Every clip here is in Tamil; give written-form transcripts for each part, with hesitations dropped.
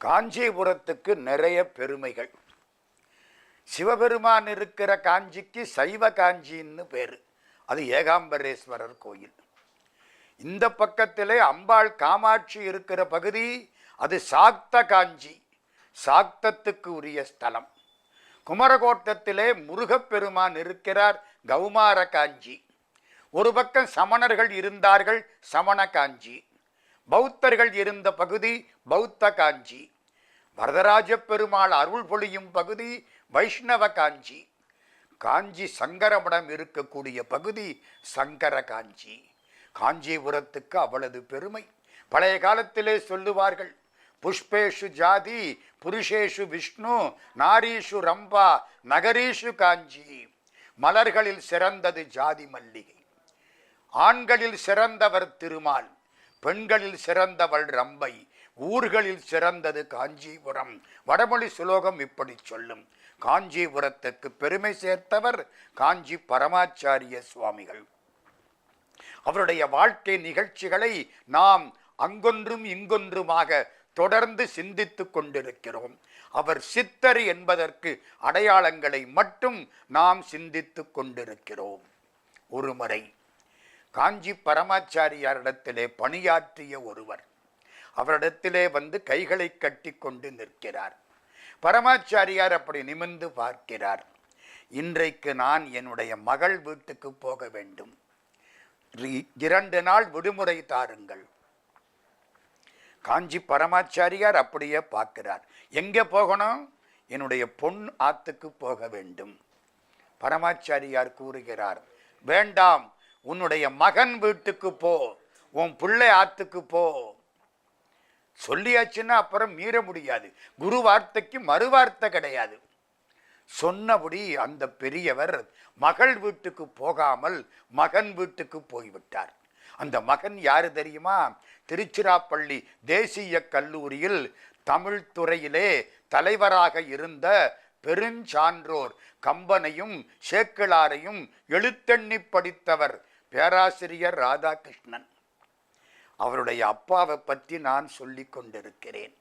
காஞ்சிபுரத்துக்கு நிறைய பெருமைகள். சிவபெருமான் இருக்கிற காஞ்சிக்கு சைவ காஞ்சின்னு பேரு. அது ஏகாம்பரேஸ்வரர் கோயில். இந்த பக்கத்திலே அம்பாள் காமாட்சி இருக்கிற பகுதி அது சாக்த காஞ்சி, சாக்தத்துக்கு உரிய ஸ்தலம். குமரகோட்டத்திலே முருகப்பெருமான் இருக்கிறார், கௌமார காஞ்சி. ஒரு பக்கம் சமணர்கள் இருந்தார்கள், சமண காஞ்சி. பௌத்தர்கள் இருந்த பகுதி பௌத்த காஞ்சி. வரதராஜ பெருமாள் அருள் பொழியும் பகுதி வைஷ்ணவ காஞ்சி. காஞ்சி சங்கரமடம் இருக்கக்கூடிய பகுதி சங்கர காஞ்சி. காஞ்சிபுரத்துக்கு அவ்வளவு பெருமை. பழைய காலத்திலே சொல்லுவார்கள், புஷ்பேஷு ஜாதி புருஷேஷு விஷ்ணு நாரீஷு ரம்பா நகரீஷு காஞ்சி. மலர்களில் சிறந்தது ஜாதி மல்லிகை, ஆண்களில் சிறந்தவர் திருமால், பெண்களில் சிறந்தவள் ரம்பை, ஊர்களில் சிறந்தது காஞ்சிபுரம். வடமொழி சுலோகம் இப்படி சொல்லும். காஞ்சிபுரத்துக்கு பெருமை சேர்த்தவர் காஞ்சி பரமாச்சாரிய சுவாமிகள். அவருடைய வாழ்க்கை நிகழ்ச்சிகளை நாம் அங்கொன்றும் இங்கொன்றுமாக தொடர்ந்து சிந்தித்து கொண்டிருக்கிறோம். அவர் சித்தர் என்பதற்கு அடையாளங்களை மட்டும் நாம் சிந்தித்து கொண்டிருக்கிறோம். ஒருமுறை காஞ்சி பரமாச்சாரியாரிடத்திலே பணியாற்றிய ஒருவர் அவரிடத்திலே வந்து கைகளை கட்டி கொண்டு நிற்கிறார். பரமாச்சாரியார் அப்படி நிமிர்ந்து பார்க்கிறார். இன்றைக்கு நான் என்னுடைய மகள் வீட்டுக்கு போக வேண்டும், 2 நாள் விடுமுறை தாருங்கள். காஞ்சி பரமாச்சாரியார் அப்படியே பார்க்கிறார். எங்கே போகணும்? என்னுடைய பொன் ஆத்துக்கு போக வேண்டும். பரமாச்சாரியார் கூறுகிறார், வேண்டாம், உன்னுடைய மகன் வீட்டுக்கு போ, உன் பிள்ளை ஆத்துக்கு போ. சொல்லியாச்சுன்னா அப்புறம் மீற முடியாது. குரு வார்த்தைக்கு மறுவார்த்தை கிடையாது. சொன்னபடி அந்த பெரியவர் மகள் வீட்டுக்கு போகாமல் மகன் வீட்டுக்கு போய்விட்டார். அந்த மகன் யாரு தெரியுமா? திருச்சிராப்பள்ளி தேசிய கல்லூரியில் தமிழ் துறையிலே தலைவராக இருந்த பெருஞ்சான்றோர், கம்பனையும் சேக்கிழாரையும் எழுத்தெண்ணி படித்தவர் பேராசிரியர் ராதாகிருஷ்ணன். அவருடைய அப்பாவை பற்றி நான் சொல்லி கொண்டிருக்கிறேன்.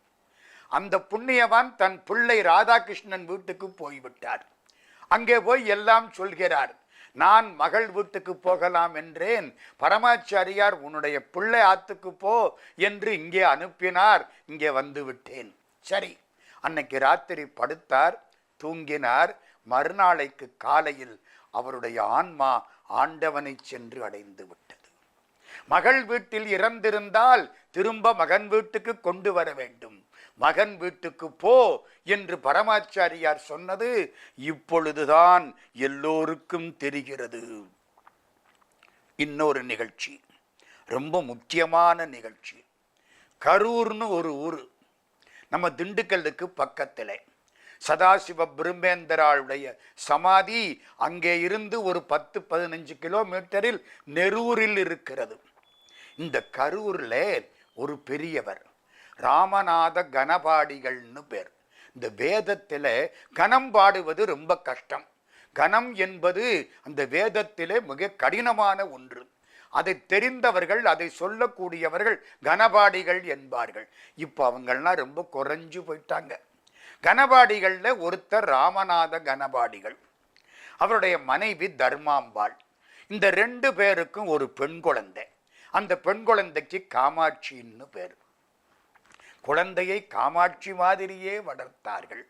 அந்த புண்ணியவான் தன் பிள்ளை ராதாகிருஷ்ணன் வீட்டுக்கு போய்விட்டார். அங்கே போய் எல்லாம் சொல்கிறார். நான் மகள் வீட்டுக்கு போகலாம் என்றேன், பரமாச்சாரியார் உன்னுடைய பிள்ளை ஆத்துக்கு போ என்று இங்கே அனுப்பினார், இங்கே வந்து விட்டேன். சரி, அன்னைக்கு ராத்திரி படுத்தார், தூங்கினார். மறுநாளைக்கு காலையில் அவருடைய ஆன்மா ஆண்டவனை சென்று அடைந்து விட்டது. மகள் வீட்டில் இறந்திருந்தால் திரும்ப மகன் வீட்டுக்கு கொண்டு வர வேண்டும். மகன் வீட்டுக்கு போ என்று பரமாச்சாரியார் சொன்னது இப்பொழுதுதான் எல்லோருக்கும் தெரிகிறது. இன்னொரு நிகழ்ச்சி, ரொம்ப முக்கியமான நிகழ்ச்சி. கரூர்னு ஒரு ஊர், நம்ம திண்டுக்கல்லுக்கு பக்கத்தில். சதாசிவ பிரம்மேந்திராளுடைய சமாதி அங்கே இருந்து ஒரு 10-15 கிலோமீட்டரில் நெரூரில் இருக்கிறது. இந்த கரூர்ல ஒரு பெரியவர் ராமநாத கணபாடிகள்னு பேர். இந்த வேதத்தில் கணம் பாடுவது ரொம்ப கஷ்டம். கணம் என்பது அந்த வேதத்திலே மிக கடினமான ஒன்று. அதை தெரிந்தவர்கள், அதை சொல்லக்கூடியவர்கள் கணபாடிகள் என்பார்கள். இப்போ அவங்கள்லாம் ரொம்ப குறைஞ்சு போயிட்டாங்க. கணபாடிகள்ல ஒருத்தர் ராமநாத கணபாடிகள், அவருடைய மனைவி தர்மாம்பாள். இந்த 2 பேருக்கும் ஒரு பெண் குழந்தை. அந்த பெண் குழந்தைக்கு காமாட்சின்னு பேர். குழந்தையை காமாட்சி மாதிரியே வளர்த்தார்கள்.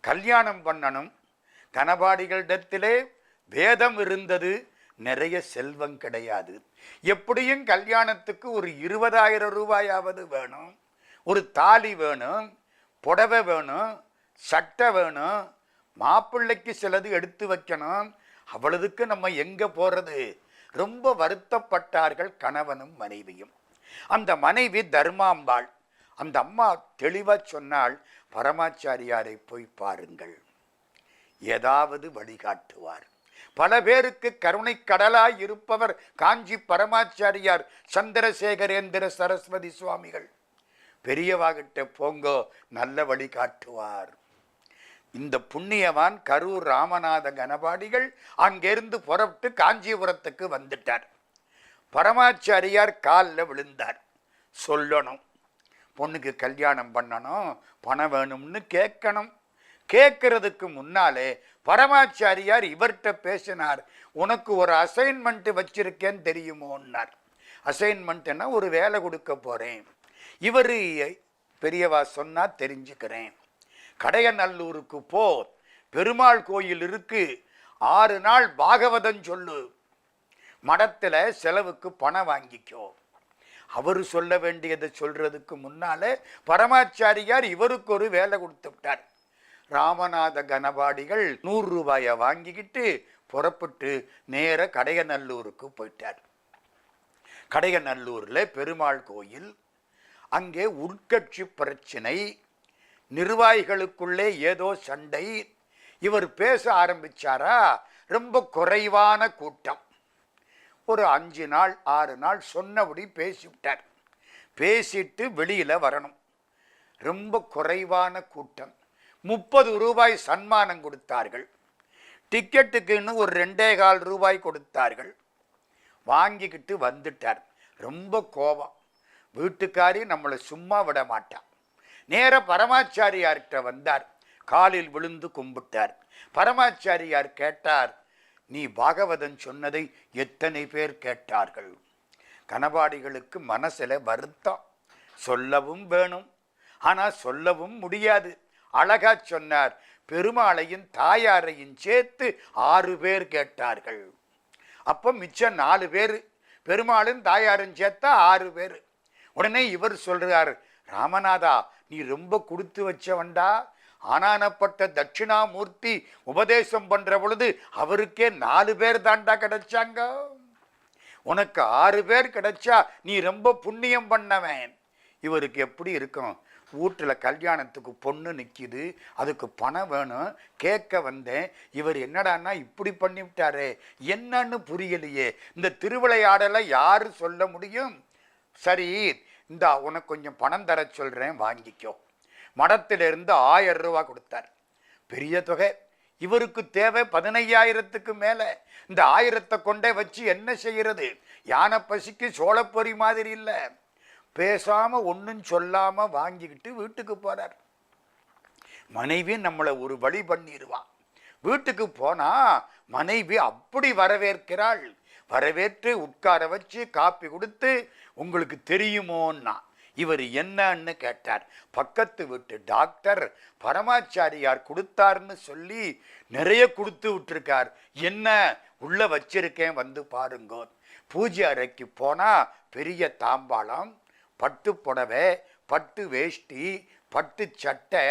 கல்யாணம் பண்ணணும். கணபாடிகளிடத்திலே வேதம் இருந்தது, நிறைய செல்வம் கிடையாது. எப்படியும் கல்யாணத்துக்கு ஒரு 20,000 ரூபாயாவது வேணும், ஒரு தாலி வேணும், புடவை வேணும், சட்டை வேணும், மாப்பிள்ளைக்கு சிலது எடுத்து வைக்கணும். அவ்வளவுக்கு நம்ம எங்க போறது? ரொம்ப வருத்தப்பட்டார்கள் கணவனும் மனைவியும். அந்த மனைவி தர்மாம்பாள். அந்த அம்மா தெளிவா சொன்னாள், பரமாச்சாரியாரை போய் பாருங்கள், ஏதாவது வழிகாட்டுவார். பல பேருக்கு கருணை கடலாய் இருப்பவர் காஞ்சி பரமாச்சாரியார் சந்திரசேகரேந்திர சரஸ்வதி சுவாமிகள். பெரியவாகிட்ட போங்கோ, நல்ல வழி காட்டுவார். இந்த புண்ணியவான் கரூர் ராமநாத கணபாடிகள் அங்கிருந்து புறப்பட்டு காஞ்சிபுரத்துக்கு வந்துட்டார். பரமாச்சாரியார் காலில் விழுந்தார். சொல்லணும், பொண்ணுக்கு கல்யாணம் பண்ணணும், பணம் வேணும்னு கேட்கணும். கேட்கறதுக்கு முன்னாலே பரமாச்சாரியார் இவர்கிட்ட பேசினார். உனக்கு ஒரு அசைன்மெண்ட் வச்சிருக்கேன்னு தெரியுமோன்னார். அசைன்மெண்ட்னா ஒரு வேலை கொடுக்க போறேன். இவர் பெரியவா சொன்னா தெரிஞ்சுக்கிறேன். கடையநல்லூருக்கு போ, பெருமாள் கோயில் இருக்கு, 6 நாள் பாகவதம் சொல்லு, மடத்துல செலவுக்கு பணம் வாங்கிக்கோ. அவர் சொல்ல வேண்டியதை சொல்றதுக்கு முன்னாலே பரமாச்சாரியார் இவருக்கு ஒரு வேலை கொடுத்து விட்டார். ராமநாத கனபாடிகள் 100 ரூபாயை வாங்கிக்கிட்டு புறப்பட்டு நேர கடையநல்லூருக்கு போயிட்டார். கடையநல்லூர்ல பெருமாள் கோயில், அங்கே உட்கட்சி பிரச்சனை, நிர்வாகிகளுக்குள்ளே ஏதோ சண்டை. இவர் பேச ஆரம்பிச்சாரா, ரொம்ப குறைவான கூட்டம். ஒரு 5 நாள் 6 நாள் சொன்னபடி பேசிவிட்டார். பேசிட்டு வெளியில வரணும். ரொம்ப குறைவான கூட்டம். 30 ரூபாய் சன்மானம் கொடுத்தார்கள். டிக்கெட்டுக்குன்னு ஒரு 2.25 ரூபாய் கொடுத்தார்கள். வாங்கிக்கிட்டு வந்துட்டார். ரொம்ப கோபம். வீட்டுக்காரி நம்மளை சும்மா விட மாட்டான். நேர பரமாச்சாரியார்கிட்ட வந்தார். காலில் விழுந்து கும்பிட்டார். பரமாச்சாரியார் கேட்டார், நீ பாகவதன் சொன்னதை எத்தனை பேர் கேட்டார்கள்? கனபாடிகளுக்கு மனசுல வருத்தம். சொல்லவும் வேணும், ஆனா சொல்லவும் முடியாது. அழகா சொன்னார், பெருமாளையும் தாயாரையும் சேர்த்து 6 பேர் கேட்டார்கள். அப்போ மிச்சம் 4 பேர், பெருமாளும் தாயாரும் சேர்த்தா 6 பேர். உடனே இவர் சொல்றார், ராமநாதா நீ ரொம்ப கொடுத்து வச்சவன்டா. ஆனானப்பட்ட தட்சிணாமூர்த்தி உபதேசம் பண்ற பொழுது அவருக்கே 4 பேர் தாண்டா கிடைச்சாங்க. உனக்கு 6 பேர் கிடைச்சா நீ ரொம்ப புண்ணியம் பண்ணவன். இவருக்கு எப்படி இருக்கும்? வீட்டில் கல்யாணத்துக்கு பொண்ணு நிற்கிது, அதுக்கு பணம் வேணும், கேட்க வந்தேன். இவர் என்னடான்னா இப்படி பண்ணிவிட்டாரே, என்னன்னு புரியலையே. இந்த திருவிளையாடலை யாரு சொல்ல முடியும்? சரி, இந்த உனக்கு கொஞ்சம் பணம் தர சொல்றேன், வாங்கிக்கோ. மடத்திலிருந்து 1000 ரூபாய் கொடுத்தார். பெரிய தொகை. இவருக்கு தேவை 15,000க்கு மேல. இந்த 1000 கொண்டே வச்சு என்ன செய்யறது? யானை பசிக்கு சோளப்பொறி மாதிரி இல்லை. பேசாம ஒன்றும் சொல்லாம வாங்கிக்கிட்டு வீட்டுக்கு போறார். மனைவி நம்மளை ஒரு வழி பண்ணிடுவா. வீட்டுக்கு போனா மனைவி அப்படி வரவேற்கிறாள். வரவேற்று உட்கார வச்சு காப்பி கொடுத்து, உங்களுக்கு தெரியுமோன்னா. இவர் என்னன்னு கேட்டார். பக்கத்து வீட்டு டாக்டர் பரமாச்சாரியார் கொடுத்தார்னு சொல்லி நிறைய கொடுத்து விட்டுருக்கார். என்ன உள்ள வச்சிருக்கேன், வந்து பாருங்கோ. பூஜை அறைக்கு போனா பெரிய தாம்பாளம், பட்டு புடவை, பட்டு வேஷ்டி, பட்டு சட்டை,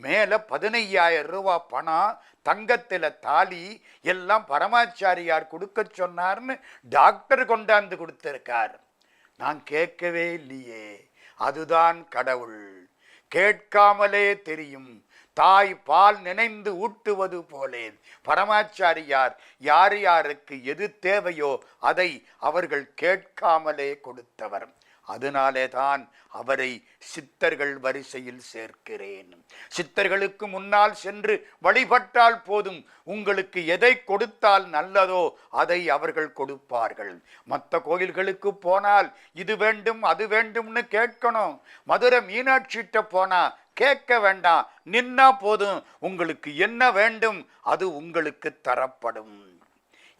மேல 15,000 ரூபாய் பணம், தங்கத்தில தாலி எல்லாம் பரமாச்சாரியார் கொடுக்க சொன்னார்னு டாக்டர் கொண்டாந்து கொடுத்திருக்கார். நான் கேட்கவே இல்லையே. அதுதான் கடவுள். கேட்காமலே தெரியும். தாய் பால் நினைந்து ஊட்டுவது போலே பரமாச்சாரியார் யார் யாருக்கு எது தேவையோ அதை அவர்கள் கேட்காமலே கொடுத்தவர். அதனாலே தான் அவரை சித்தர்கள் வரிசையில் சேர்க்கிறேன். சித்தர்களுக்கு முன்னால் சென்று வழிபட்டால் போதும். உங்களுக்கு எதை கொடுத்தால் நல்லதோ அதை அவர்கள் கொடுப்பார்கள். மற்ற கோயில்களுக்கு போனால் இது வேண்டும் அது வேண்டும்னு கேட்கணும். மதுரை மீனாட்சிட்ட போனா கேட்க வேண்டாம், நின்னா போதும். உங்களுக்கு என்ன வேண்டும் அது உங்களுக்கு தரப்படும்.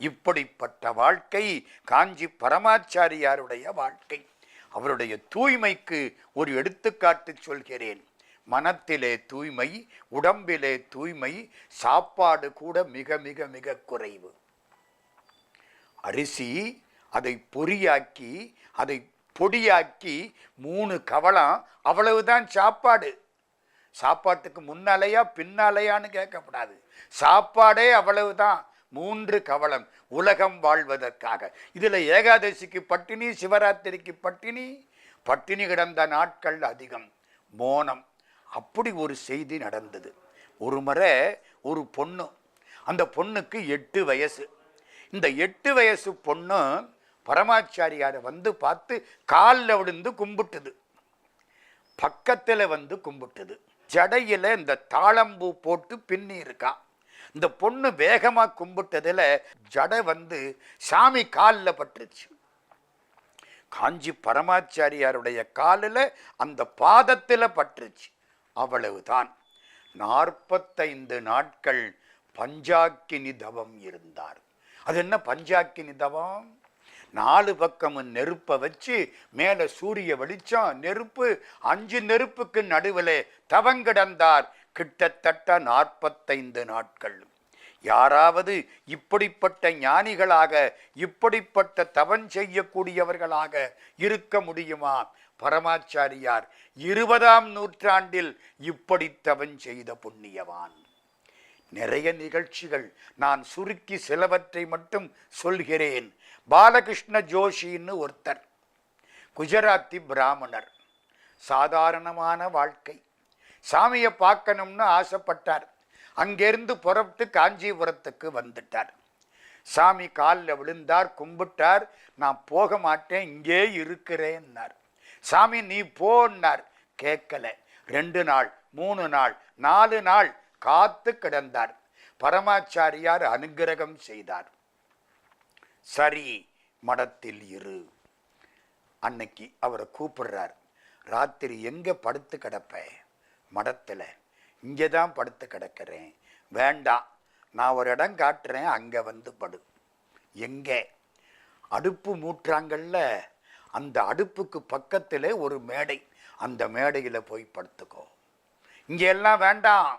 இப்படிப்பட்ட வாழ்க்கை காஞ்சி பரமாச்சாரியாருடைய வாழ்க்கை. அவருடைய தூய்மைக்கு ஒரு எடுத்துக்காட்டு சொல்கிறேன். மனத்திலே தூய்மை, உடம்பிலே தூய்மை, சாப்பாடு கூட மிக மிக மிக குறைவு. அரிசி அதை பொரியாக்கி அதை பொடியாக்கி 3 கவளம், அவ்வளவுதான் சாப்பாடு. சாப்பாட்டுக்கு முன்னாலையா பின்னாலையான்னு கேட்கப்படாது. சாப்பாடே அவ்வளவுதான், 3 கவளம் உலகம் வாழ்வதற்காக. இதுல ஏகாதசிக்கு பட்டினி, சிவராத்திரிக்கு பட்டினி, பட்டினி கிடந்த நாட்கள் அதிகம். மோனம். அப்படி ஒரு செய்தி நடந்தது. ஒரு முறை ஒரு பொண்ணு, அந்த பொண்ணுக்கு 8 வயசு. இந்த 8 வயசு பொண்ணு பரமாச்சாரியாரை வந்து பார்த்து காலில் விழுந்து கும்பிட்டுது. பக்கத்தில் வந்து கும்பிட்டுது. ஜடையில இந்த தாளம்பூ போட்டு பின்னி இருக்கா. இந்த பொண்ணு வேகமா கும்பிட்டதுல ஜடை வந்து சாமி காலில் பட்டுருச்சு. காஞ்சி பரமாச்சாரியாருடைய காலில் அந்த பாதத்தில் பற்றுச்சு. அவ்வளவுதான். 45 நாட்கள் பஞ்சாக்கினி தவம் இருந்தார். அது என்ன பஞ்சாக்கினி தவம்? 4 பக்கமும் நெருப்பை வச்சு மேலே சூரிய வெளிச்சம், நெருப்பு, 5 நெருப்புக்கு நடுவில் தவங்கிடந்தார். கிட்டத்தட்ட 45 நாட்கள். யாராவது இப்படிப்பட்ட ஞானிகளாக, இப்படிப்பட்ட தவம் செய்யக்கூடியவர்களாக இருக்க முடியுமா? பரமாச்சாரியார் 20ஆம் நூற்றாண்டில் இப்படி தவம் செய்த புண்ணியவான். நிறைய நிகழ்ச்சிகள், நான் சுருக்கி சிலவற்றை மட்டும் சொல்கிறேன். பாலகிருஷ்ண ஜோஷின்னு ஒருத்தர், குஜராத்தி பிராமணர், சாதாரணமான வாழ்க்கை. சாமியை பார்க்கணும்னு ஆசைப்பட்டார். அங்கிருந்து புறப்பட்டு காஞ்சிபுரத்துக்கு வந்துட்டார். சாமி காலில் விழுந்தார், கும்பிட்டார். நான் போக மாட்டேன், இங்கே இருக்கிறேன்னார். சாமி நீ போன்னார். கேட்கல. 2 நாள், 3 நாள், 4 நாள் காத்து கிடந்தார். பரமாச்சாரியார் அனுகிரகம் செய்தார். சரி, மடத்தில் இரு. அன்னைக்கு அவரை கூப்பிடுறார். ராத்திரி எங்க படுத்து கிடப்ப? மடத்தில். இங்கே தான் படுத்து கிடக்கிறேன். வேண்டாம், நான் ஒரு இடம் காட்டுறேன், அங்கே வந்து படு. எங்கே? அடுப்பு மூட்டுறாங்கல்ல, அந்த அடுப்புக்கு பக்கத்தில் ஒரு மேடை, அந்த மேடையில் போய் படுத்துக்கோ. இங்கே எல்லாம் வேண்டாம்.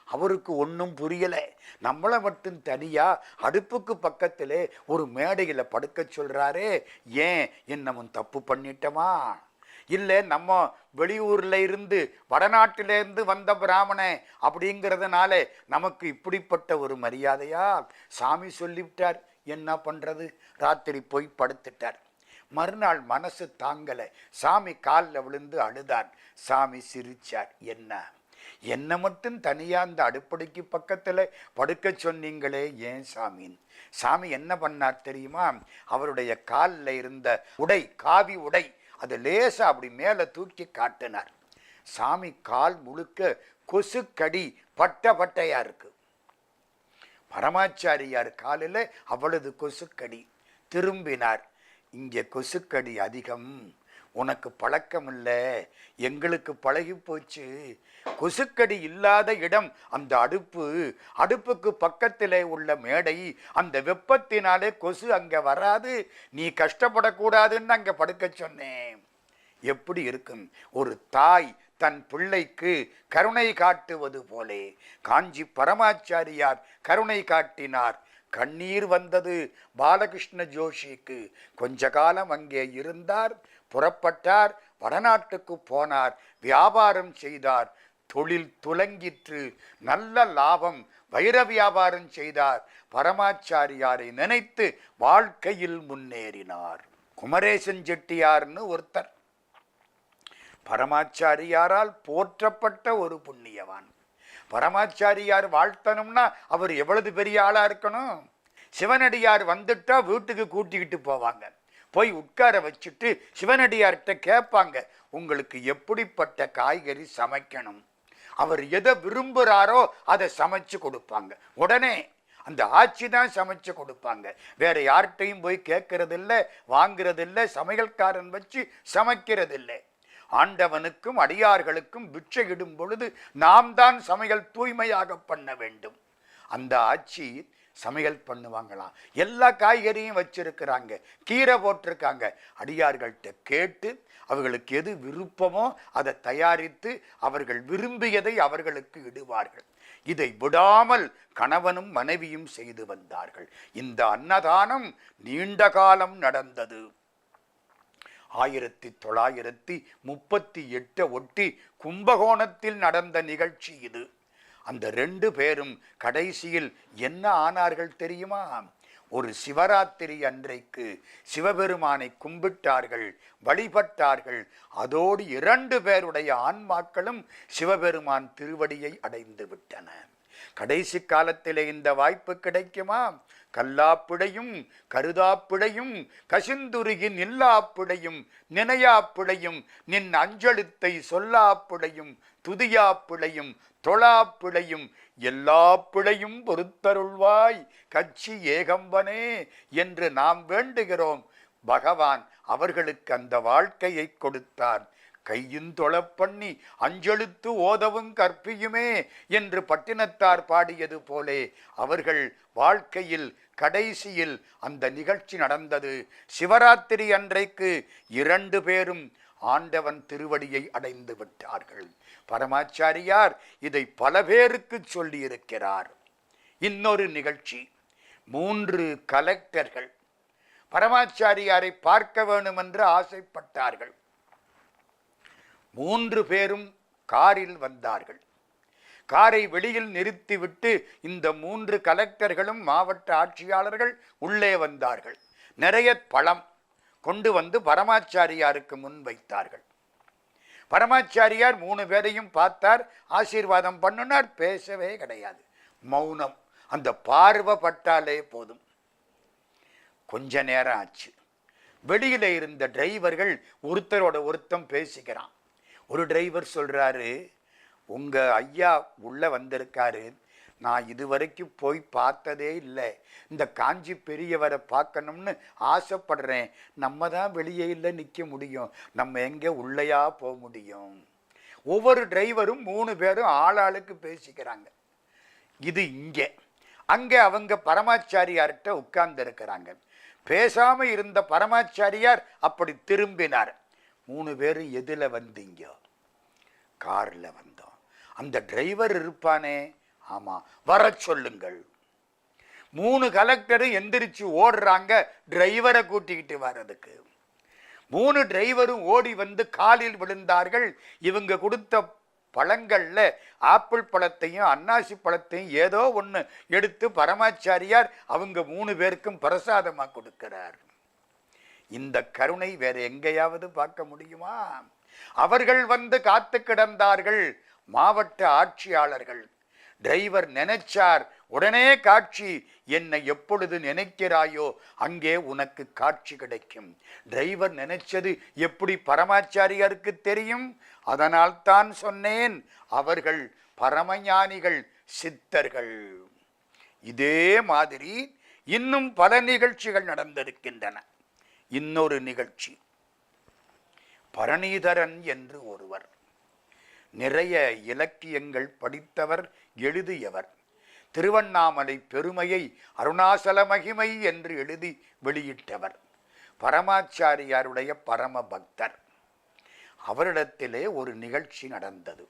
அவருக்கு ஒன்றும் புரியலை. நம்மளை மட்டும் தனியாக அடுப்புக்கு பக்கத்தில் ஒரு மேடையில் படுக்க சொல்கிறாரே, ஏன் என்னமும் தப்பு பண்ணிட்டோமா? இல்லை நம்ம வெளியூரில் இருந்து, வடநாட்டிலேருந்து வந்த பிராமணன் அப்படிங்கிறதுனால நமக்கு இப்படிப்பட்ட ஒரு மரியாதையா? சாமி சொல்லிவிட்டார், என்ன பண்ணுறது? ராத்திரி போய் படுத்துட்டார். மறுநாள் மனசு தாங்கலை. சாமி காலில் விழுந்து அழுதார். சாமி சிரிச்சார். என்ன மட்டும் தனியாக அந்த அடுப்படிக்கு பக்கத்தில் படுக்க சொன்னீங்களே, ஏன் சாமின்னு. சாமி என்ன பண்ணார் தெரியுமா? அவருடைய காலில் இருந்த உடை, காவி உடை, அதை லேசா அப்படி மேலே தூக்கி காட்டினார். சாமி கால் முழுக்க கொசுக்கடி பட்டையா இருக்கு. பரமாச்சாரியார் காலில் அவ்வளவு கொசுக்கடி. திரும்பினார். இங்கே கொசுக்கடி அதிகம், உனக்கு பழக்கம் இல்லை, எங்களுக்கு பழகி போச்சு. கொசுக்கடி இல்லாத இடம் அந்த அடுப்பு, அடுப்புக்கு பக்கத்தில் உள்ள மேடை, அந்த வெப்பத்தினாலே கொசு அங்கே வராது, நீ கஷ்டப்படக்கூடாதுன்னு அங்கே படுக்க சொன்னேன். எப்படி இருக்கும்? ஒரு தாய் தன் பிள்ளைக்கு கருணை காட்டுவது போலே காஞ்சி பரமாச்சாரியார் கருணை காட்டினார். கண்ணீர் வந்தது பாலகிருஷ்ண ஜோஷிக்கு. கொஞ்ச காலம் அங்கே இருந்தார். புறப்பட்டார். வடநாட்டுக்கு போனார். வியாபாரம் செய்தார். தொழில் துலங்கிற்று. நல்ல லாபம். வைர வியாபாரம் செய்தார். பரமாச்சாரியாரை நினைத்து வாழ்க்கையில் முன்னேறினார். குமரேசன் செட்டியார்னு ஒருத்தர், பரமாச்சாரியாரால் போற்றப்பட்ட ஒரு புண்ணியவான். பரமாச்சாரியார் வாழ்த்தணும்னா அவர் எவ்வளவு பெரிய ஆளா இருக்கணும்? சிவனடியார் வந்துட்டா வீட்டுக்கு கூட்டிக்கிட்டு போவாங்க. போய் உட்கார வச்சுட்டு சிவனடியார்கிட்ட கேட்பாங்க, உங்களுக்கு எப்படிப்பட்ட காய்கறி சமைக்கணும்? அவர் எதை விரும்புகிறாரோ அதை சமைச்சு கொடுப்பாங்க. உடனே அந்த ஆட்சி தான் சமைச்சு கொடுப்பாங்க. வேற யார்கிட்டையும் போய் கேட்கறதில்லை, வாங்கிறதில்லை, சமையல்காரன் வச்சு சமைக்கிறதில்லை. ஆண்டவனுக்கும் அடியார்களுக்கும் பிட்சை இடும் பொழுது நாம் தான் சமையல் தூய்மையாக பண்ண வேண்டும். அந்த ஆட்சி சமையல் பண்ணுவாங்களாம். எல்லா காய்கறியும் வச்சிருக்கிறாங்க, கீரை போட்டிருக்காங்க. அடியார்கள்ட்ட கேட்டு அவர்களுக்கு எது விருப்பமோ அதை தயாரித்து அவர்கள் விரும்பியதை அவர்களுக்கு இடுவார்கள். இதை விடாமல் கணவனும் மனைவியும் செய்து வந்தார்கள். இந்த அன்னதானம் நீண்ட காலம் நடந்தது. 1938 ஒட்டி கும்பகோணத்தில் நடந்த நிகழ்ச்சி இது. அந்த 2 பேரும் கடைசியில் என்ன ஆனார்கள் தெரியுமா? ஒரு சிவராத்திரி அன்றைக்கு சிவபெருமானை கும்பிட்டார்கள், வழிபட்டார்கள். அதோடு 2 பேருடைய ஆன்மாக்களும் சிவபெருமான் திருவடியை அடைந்து விட்டன. கடைசி காலத்திலே இந்த வாய்ப்பு கிடைக்குமா? கல்லாப்பிழையும் கருதாப்பிழையும் கசிந்துருகின் இல்லாப்பிழையும் நினையாப்பிழையும் நின் அஞ்செழுத்தை சொல்லாப்பிழையும் துதியாப்பிழையும் தொழாப்பிழையும் எல்லா பிழையும் பொறுத்தருள்வாய் கட்சி ஏகம்பனே என்று நாம் வேண்டுகிறோம். பகவான் அவர்களுக்கு அந்த வாழ்க்கையை கொடுத்தார். கையுந்தொழப் பண்ணி அஞ்செழுத்து ஓதவும் கற்பியுமே என்று பட்டினத்தார் பாடியது போலே அவர்கள் வாழ்க்கையில் கடைசியில் அந்த நிகழ்ச்சி நடந்தது. சிவராத்திரி அன்றைக்கு 2 பேரும் ஆண்டவன் திருவடியை அடைந்து விட்டார்கள். பரமாச்சாரியார் இதை பல பேருக்கு சொல்லி இருக்கிறார். இன்னொரு நிகழ்ச்சி, 3 கலெக்டர்கள் பரமாச்சாரியாரை பார்க்க வேண்டும் என்று ஆசைப்பட்டார்கள். 3 பேரும் காரில் வந்தார்கள். காரை வெளியில் நிறுத்திவிட்டு இந்த 3 கலெக்டர்களும் மாவட்ட ஆட்சியாளர்கள் உள்ளே வந்தார்கள். நிறைய பழம் கொண்டு வந்து பரமாச்சாரியாருக்கு முன் வைத்தார்கள். பரமாச்சாரியார் 3 பேரையும் பார்த்தார், ஆசீர்வாதம் பண்ணினார். பேசவே கிடையாது, மௌனம். அந்த பார்வை பட்டாலே போதும். கொஞ்ச நேரம் ஆச்சு. வெளியில இருந்த டிரைவர்கள் ஒருத்தரோட ஒருத்தம் பேசிக்கிறான். ஒரு டிரைவர் சொல்றாரு, உங்க ஐயா உள்ள வந்திருக்காரு, நான் இதுவரைக்கும் போய் பார்த்ததே இல்லை, இந்த காஞ்சி பெரியவரை பார்க்கணும்னு ஆசைப்படுறேன். நம்ம தான் வெளியே இல்லை நிற்க முடியும், நம்ம எங்கே உள்ளையா போக முடியும்? ஒவ்வொரு டிரைவரும் 3 பேரும் ஆளாளுக்கு பேசிக்கிறாங்க. இது இங்கே. அங்கே அவங்க பரமாச்சாரியார்கிட்ட உட்கார்ந்து இருக்கிறாங்க. பேசாம இருந்த பரமாச்சாரியார் அப்படி திரும்பினார். 3 பேரும் எதுல வந்தீங்க? கார்ல வந்தோம். அந்த டிரைவர் இருப்பானே, ஆமா, வர சொல்லுங்கள். 3 கலெக்டரும் எந்திரிச்சு ஓடுறாங்க டிரைவரை கூட்டிக்கிட்டு வர்றதுக்கு. 3 டிரைவரும் ஓடி வந்து காலில் விழுந்தார்கள். இவங்க கொடுத்த பழங்கள்ல ஆப்பிள் பழத்தையும் அன்னாசி பழத்தையும் ஏதோ ஒன்று எடுத்து பரமாச்சாரியார் அவங்க 3 பேருக்கும் பிரசாதமா கொடுக்கிறார். இந்த கருணை வேற எங்கேயாவது பார்க்க முடியுமா? அவர்கள் வந்து காத்து கிடந்தார்கள். மாவட்ட ஆட்சியாளர்கள். டிரைவர் நினைச்சார், உடனே காட்சி, என்னை எப்பொழுது நினைக்கிறாயோ அங்கே உனக்கு காட்சி கிடைக்கும். டிரைவர் நினைச்சது எப்படி பரமாச்சாரியாருக்கு தெரியும்? அதனால் தான் சொன்னேன், அவர்கள் பரமஞானிகள், சித்தர்கள். இதே மாதிரி இன்னும் பல நிகழ்ச்சிகள் நடந்திருக்கின்றன. இன்னொரு நிகழ்ச்சி, பரணிதரன் என்று ஒருவர், நிறைய இலக்கியங்கள் படித்தவர், எழுதியவர். திருவண்ணாமலை பெருமையை அருணாசல மகிமை என்று எழுதி வெளியிட்டவர். பரமாச்சாரியாருடைய பரம பக்தர். அவரிடத்திலே ஒரு நிகழ்ச்சி நடந்தது.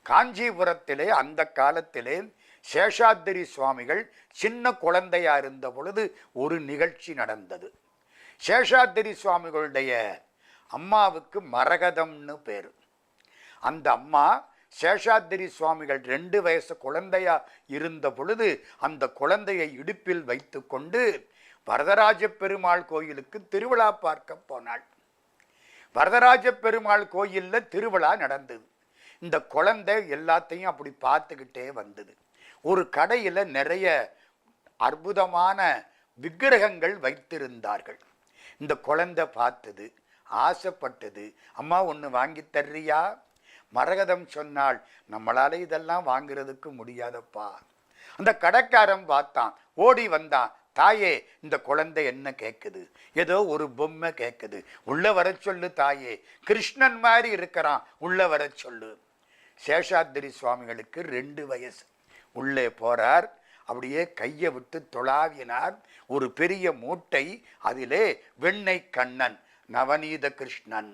காஞ்சிபுரத்திலே அந்த காலத்திலே சேஷாத்திரி சுவாமிகள் சின்ன குழந்தையா இருந்த பொழுது ஒரு நிகழ்ச்சி நடந்தது. சேஷாத்திரி சுவாமிகளுடைய அம்மாவுக்கு மரகதம்னு பேரு. அந்த அம்மா சேஷாத்திரி சுவாமிகள் 2 வயசு குழந்தையா இருந்த பொழுது அந்த குழந்தையை இடுப்பில் வைத்து கொண்டு வரதராஜ பெருமாள் கோயிலுக்கு திருவிழா பார்க்க போனாள். வரதராஜ பெருமாள் கோயில்ல திருவிழா நடந்தது. இந்த குழந்தை எல்லாத்தையும் அப்படி பார்த்துக்கிட்டே வந்தது. ஒரு கடையில நிறைய அற்புதமான விக்கிரகங்கள் வைத்திருந்தார்கள். இந்த குழந்தை பார்த்தது, ஆசைப்பட்டது. அம்மா ஒன்று வாங்கி தர்றியா? மரகதம் சொன்னாள், நம்மளால இதெல்லாம் வாங்குறதுக்கு முடியாதப்பா. அந்த கடைக்காரன் பார்த்தான், ஓடி வந்தான். தாயே, இந்த குழந்தை என்ன கேட்குது? ஏதோ ஒரு பொம்மை கேட்குது, உள்ள வர சொல்லு தாயே, கிருஷ்ணன் மாதிரி இருக்கிறான், உள்ள வர சொல்லு. சேஷாத்திரி சுவாமிகளுக்கு 2 வயசு. உள்ளே போறார். அப்படியே கையை விட்டு தொழாவினார். ஒரு பெரிய மூட்டை, அதிலே வெண்ணெய் கண்ணன், நவநீத கிருஷ்ணன்.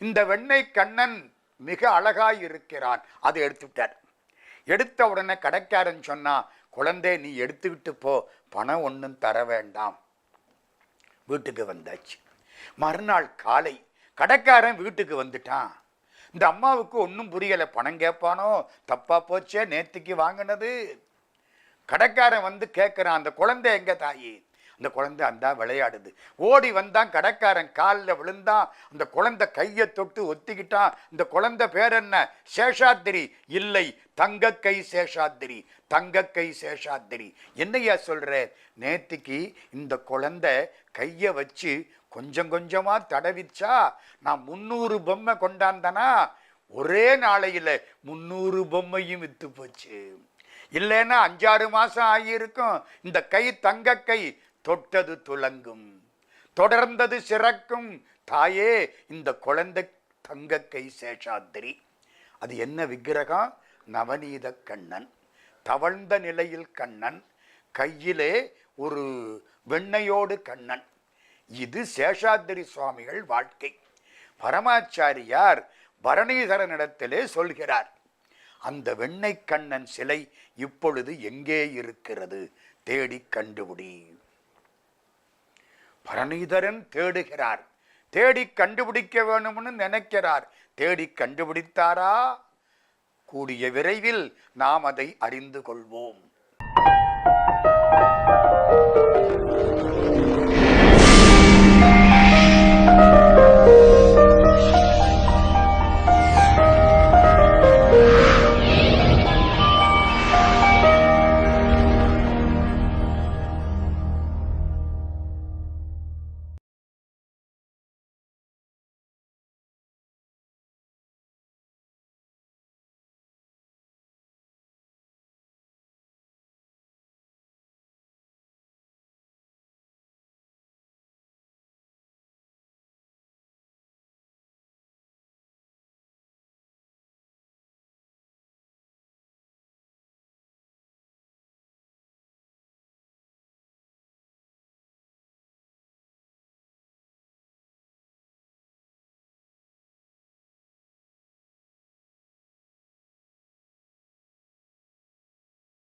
இந்த வெண்ணெய் கண்ணன் மிக அழகாய் இருக்கிறான். அதை எடுத்துட்டார். எடுத்த உடனே கடைக்காரன் சொன்னா, குழந்தை நீ எடுத்துக்கிட்டு போ, பணம் ஒன்றும் தர வேண்டாம். வீட்டுக்கு வந்தாச்சு. மறுநாள் காலை கடைக்காரன் வீட்டுக்கு வந்துட்டான். இந்த அம்மாவுக்கு ஒன்றும் புரியலை. பணம் கேட்பானோ, தப்பா போச்சே, நேற்றுக்கு வாங்கினது. கடைக்காரன் வந்து கேட்குறான், அந்த குழந்தை எங்க தாயி? அந்த குழந்தை அந்த விளையாடுது. ஓடி வந்தான். கடைக்காரன் காலில் விழுந்தான். அந்த குழந்தை கையை தொட்டு ஒத்திக்கிட்டான். இந்த குழந்தை பேர் என்ன? சேஷாத்திரி. இல்லை, தங்கக்கை சேஷாத்திரி, தங்கக்கை சேஷாத்திரி. என்னையா சொல்ற? நேத்திக்கு இந்த குழந்தை கையை வச்சு கொஞ்சம் கொஞ்சமா தடவிச்சா, நான் 300 பொம்மை கொண்டாந்தனா, ஒரே நாளையில 300 பொம்மையும் வித்து போச்சு. இல்லைன்னா 5-6 மாசம் ஆகியிருக்கும். இந்த கை தங்க கை, தொட்டது துலங்கும், தொடர்ந்தது சிறக்கும் தாயே இந்த குழந்தை தங்க கை சேஷாத்திரி. அது என்ன விக்கிரகம்? நவநீத கண்ணன், தவழ்ந்த நிலையில் கண்ணன், கையிலே ஒரு வெண்ணையோடு கண்ணன். இது சேஷாத்திரி சுவாமிகள் வாழ்க்கை. பரமாச்சாரியார் பரணிதரனிடத்திலே சொல்கிறார், அந்த வெண்ணை கண்ணன் சிலை இப்பொழுது எங்கே இருக்கிறது, தேடி கண்டுபிடி. பரணிதரன் தேடுகிறார், தேடி கண்டுபிடிக்க வேணும்னு நினைக்கிறார். தேடி கண்டுபிடித்தாரா? கூடிய விரைவில் நாம் அதை அறிந்து கொள்வோம்.